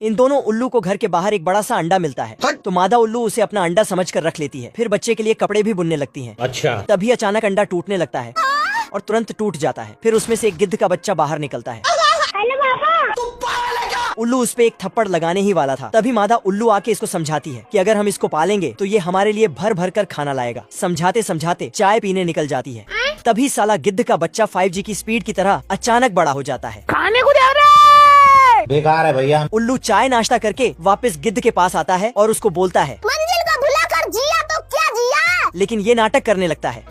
इन दोनों उल्लू को घर के बाहर एक बड़ा सा अंडा मिलता है। तो मादा उल्लू उसे अपना अंडा समझकर रख लेती है। फिर बच्चे के लिए कपड़े भी बुनने लगती है। अच्छा। तभी अचानक अंडा टूटने लगता है और तुरंत टूट जाता है। फिर उसमें से एक गिद्ध का बच्चा बाहर निकलता है। उल्लू उस पे एक थप्पड़ लगाने ही वाला था। तभी मादा उल्लू आके इसको समझाती है कि अगर हम इसको पालेंगे तो ये हमारे लिए भर भर कर खाना लाएगा। समझाते समझाते चाय पीने निकल जाती है। तभी साला गिद्ध का बच्चा 5G की स्पीड की तरह अचानक बड़ा हो जाता है। खाने को दे रहे बेकार है भैया। उल्लू चाय नाश्ता करके वापस गिद्ध के पास आता है और उसको बोलता है, मंजिल को भुलाकर जिया तो क्या जिया। लेकिन ये नाटक करने लगता है।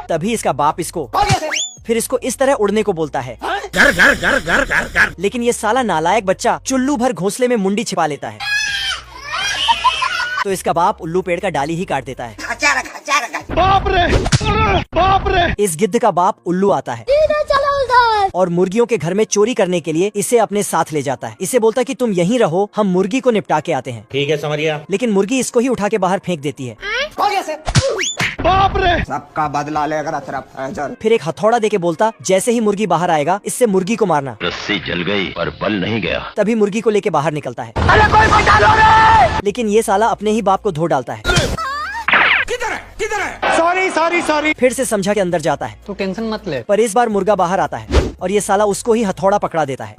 तभी इसका बाप इसको फिर इसको इस तरह उड़ने को बोलता है। घर घर घर घर घर घर। लेकिन ये साला नालायक बच्चा चुल्लू भर घोंसले में मुंडी छिपा लेता है। तो इसका बाप उल्लू पेड़ का डाली ही काट देता है। बाप रे, बाप रे। इस गिद्ध का बाप उल्लू आता है और मुर्गियों के घर में चोरी करने के लिए इसे अपने साथ ले जाता है। इसे बोलता है कि तुम यहीं रहो, हम मुर्गी को निपटा के आते हैं। ठीक है, समझ गया। लेकिन मुर्गी इसको ही उठा के बाहर फेंक देती है। बाप रे। सबका बदला लेगा तेरा। फिर एक हथौड़ा देके बोलता, जैसे ही मुर्गी बाहर आएगा इससे मुर्गी को मारना। रस्सी जल गई पर बल नहीं गया। तभी मुर्गी को लेके बाहर निकलता है। लेकिन ये साला अपने ही बाप को धो डालता है। Sorry sorry sorry. फिर से समझा के अंदर जाता है। तू टेंशन मत ले। पर इस बार मुर्गा बाहर आता है और ये साला उसको ही हथौड़ा पकड़ा देता है।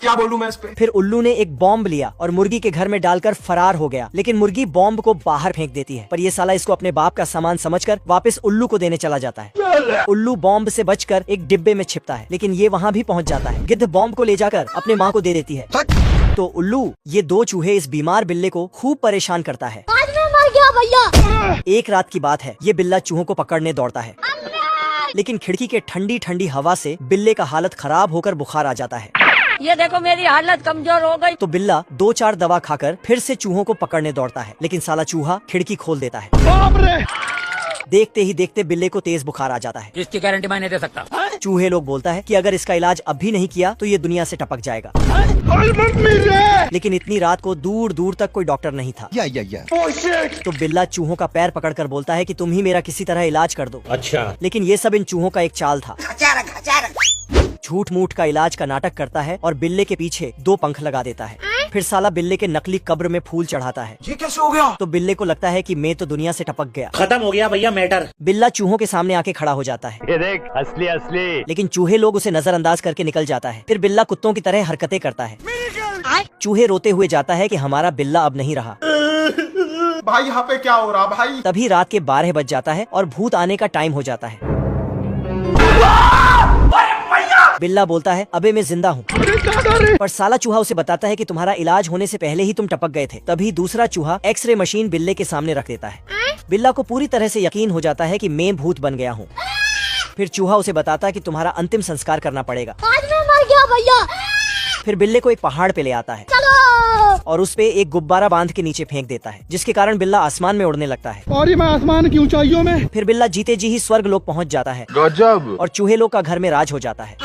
क्या बोलूं मैं इस पे? फिर उल्लू ने एक बॉम्ब लिया और मुर्गी के घर में डालकर फरार हो गया। लेकिन मुर्गी बॉम्ब को बाहर फेंक देती है। पर ये साला इसको अपने बाप का सामान समझकर वापस उल्लू को देने चला जाता है। उल्लू बॉम्ब से बचकर एक डिब्बे में छिपता है। लेकिन ये वहाँ भी पहुँच जाता है। गिद्ध बॉम्ब को ले जाकर अपने माँ को दे देती है। तो उल्लू ये दो चूहे इस बीमार बिल्ले को खूब परेशान करता है। आज मैं मर गया भैया। एक रात की बात है, ये बिल्ला चूहों को पकड़ने दौड़ता है। लेकिन खिड़की के ठंडी ठंडी हवा से बिल्ले का हालत खराब होकर बुखार आ जाता है। ये देखो मेरी हालत कमजोर हो गई। तो बिल्ला 2-4 दवा खाकर फिर से चूहों को पकड़ने दौड़ता है। लेकिन साला चूहा खिड़की खोल देता है। बाप रे। देखते ही देखते बिल्ले को तेज बुखार आ जाता है। इसकी गारंटी मैं नहीं दे सकता। चूहे लोग बोलता है कि अगर इसका इलाज अब भी नहीं किया तो ये दुनिया से टपक जाएगा। लेकिन इतनी रात को दूर दूर तक कोई डॉक्टर नहीं था। तो बिल्ला चूहों का पैर पकड़कर बोलता है कि तुम ही मेरा किसी तरह इलाज कर दो। अच्छा। लेकिन ये सब इन चूहों का एक चाल था। झूठ मूठ का इलाज का नाटक करता है और बिल्ले के पीछे 2 पंख लगा देता है। फिर साला बिल्ले के नकली कब्र में फूल चढ़ाता है। ये कैसे हो गया? तो बिल्ले को लगता है कि मैं तो दुनिया से टपक गया। खत्म हो गया भैया मैटर। बिल्ला चूहों के सामने आके खड़ा हो जाता है। ये देख, असली असली। लेकिन चूहे लोग उसे नजरअंदाज करके निकल जाता है। फिर बिल्ला कुत्तों की तरह हरकतें करता है। चूहे रोते हुए जाता है कि हमारा बिल्ला अब नहीं रहा। भाई यहाँ पे क्या हो रहा भाई? तभी रात के 12 बज जाता है और भूत आने का टाइम हो जाता है। बिल्ला बोलता है, अबे मैं जिंदा हूँ। पर साला चूहा उसे बताता है कि तुम्हारा इलाज होने से पहले ही तुम टपक गए थे। तभी दूसरा चूहा एक्सरे मशीन बिल्ले के सामने रख देता है। बिल्ला को पूरी तरह से यकीन हो जाता है कि मैं भूत बन गया हूँ। फिर चूहा उसे बताता है कि तुम्हारा अंतिम संस्कार करना पड़ेगा। आज मैं मर गया भैया। फिर बिल्ले को एक पहाड़ पे ले आता है चलो। और उस पे एक गुब्बारा बांध के नीचे फेंक देता है, जिसके कारण बिल्ला आसमान में उड़ने लगता है। और ये मैं आसमान की ऊंचाइयों में। फिर बिल्ला जीते जी ही स्वर्ग लोक पहुँच जाता है। गजब। और चूहे लोग का घर में राज हो जाता है।